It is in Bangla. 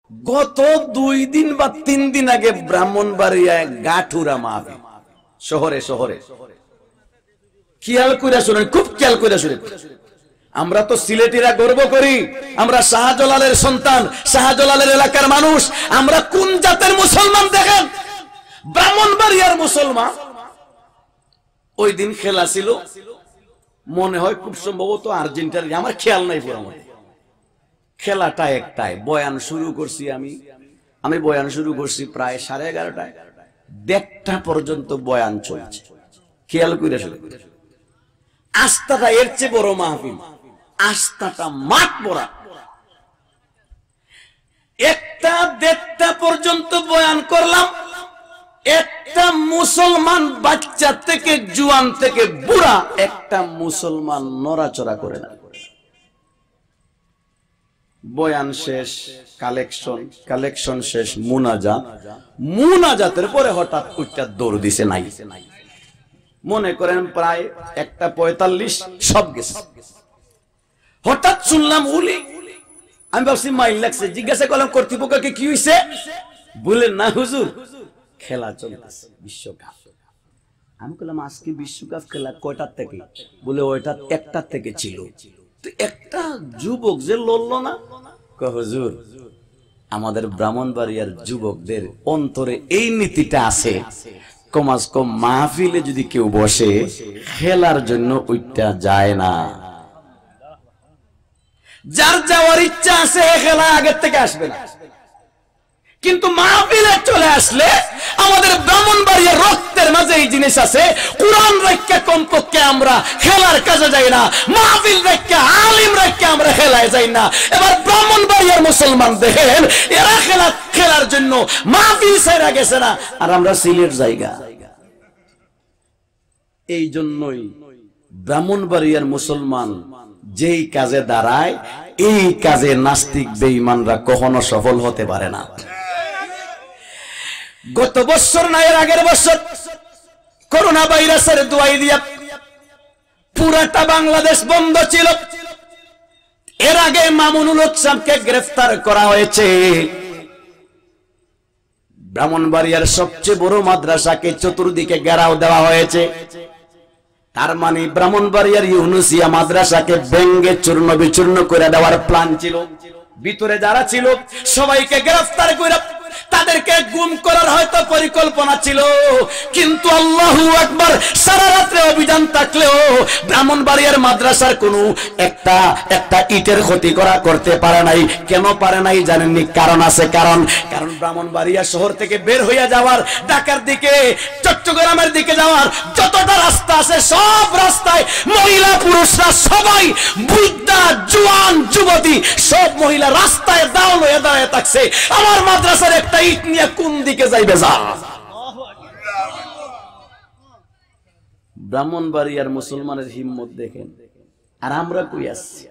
গত 2 দিন বা 3 দিন আগে ব্রাহ্মণবাড়িয়ায় গাঠুরা মাহফিল, শহরে শহরে। খেয়াল করে শুনেন, খুব খেয়াল করে শুনেন। আমরা তো সিলেটিরা গর্ব করি, আমরা শাহজালালের সন্তান, শাহজালালের এলাকার মানুষ। আমরা কোন জাতের মুসলমান দেখেন, ব্রাহ্মণবাড়িয়ার মুসলমান। ওই দিন খেলা ছিল, মনে হয় খুব সম্ভবত আর্জেন্টিনার, আমার খেয়াল নাই পুরো। খেলাটা একটাই, বয়ান শুরু করছি আমি বয়ান শুরু করছি প্রায় 11:30টায়, 1টা পর্যন্ত বয়ান চলছে। খেয়াল করে শুরু, আস্থাটা এর চেয়ে বড় মাহফিল, আস্থাটা মাঠ ভরা। 1টা 1:30টা পর্যন্ত বয়ান করলাম। একটা মুসলমান, বাচ্চা থেকে জুয়ান থেকে বুড়া, একটা মুসলমান নড়াচড়া করে না। বয়ান শেষ, কালেকশন শেষ, মুনাজাতের পরে হঠাৎ উঠটা দৌড় দিছে নাই। মনে করেন প্রায় 1:45 সব গেছে। হঠাৎ শুনলাম উলি। আমি ভাবছি মাইল লাগছে, জিজ্ঞাসা করলাম কর্তৃপক্ষকে কি হয়েছে, বললেন না হুজুর খেলা চলতেছে বিশ্বকাপ। আমি বললাম আজকে বিশ্বকাপ খেলা কয়টার থেকে? বলে ওইটা 1টা থেকে ছিল। তো একটা যুবক যে লড়লো না, হুজুর আমাদের ব্রাহ্মণবাড়িয়ার যুবকদের অন্তরে এই নীতিটা আছে, কমাস কম মাহফিলে যদি কেউ বসে খেলার জন্য ওইটা যায় না। যার যাওয়ার ইচ্ছা আছে খেলা আগের থেকে আসবে না, কিন্তু মাহফিলে চলে আসলে আমাদের ব্রাহ্মণবাড়িয়ার রক্তের মাঝে এই জিনিস আছে। কুরআন রাখা কমপক্ষে আমরা খেলার কাজে যাই না, মাহফিল রাখা আলিম রাখা আমরা খেলায় যাই না। এবার ব্রাহ্মণবাড়িয়ার মুসলমান দেখেন, এরা খেলার জন্য মাহফিল ছেড়ে গেছে না, আর আমরা সিলেট জায়গা। এই জন্যই ব্রাহ্মণবাড়িয়ার মুসলমান যেই কাজে দাঁড়ায়, এই কাজে নাস্তিক বেঈমানরা কখনো সফল হতে পারে না। গত বছর না এর আগের বছর করোনা ভাইরাসের দোয়াই দিয়া পুরাটা বাংলাদেশ বন্ধ ছিল। এর আগে মামুনুল হককে গ্রেফতার করা হয়েছে। ব্রাহ্মণবাড়িয়ার সবচেয়ে বড় মাদ্রাসাকে চতুর্দিকে ঘেরাও দেওয়া হয়েছে। তার মানে ব্রাহ্মণবাড়িয়ার ইউনুসিয়া মাদ্রাসাকে ভেঙ্গে চূর্ণ বিচূর্ণ করে দেওয়ার প্ল্যান ছিল। ভিতরে যারা ছিল সবাইকে গ্রেফতার করে তাদেরকে গুম করার হয়তো পরিকল্পনা ছিল, কিন্তু আল্লাহু আকবার, সারা রাত্রে অভিযান থাকলেও ব্রাহ্মণবাড়িয়ার মাদ্রাসার কোনো একটা ইটের ক্ষতি করতে পারে নাই। কেন পারে নাই জানেননি? কারণ আছে। কারণ ব্রাহ্মণবাড়িয়া শহর থেকে বের হয়ে যাওয়ার, ঢাকার দিকে, চট্টগ্রামের দিকে যাওয়ার যতটা রাস্তা আছে, সব রাস্তায় মহিলা পুরুষরা সবাই, বৃদ্ধা জওয়ান যুবতী সব মহিলা রাস্তায় দাঁড় হয়ে দাঁড়িয়ে থাকছে। আমার মাদ্রাসার একটা ইট নিয়ে কোন দিকে যাইবে যা। ব্রাহ্মণবাড়িয়ার মুসলমানের হিম্মত দেখেন, আর আমরা কই আসছি।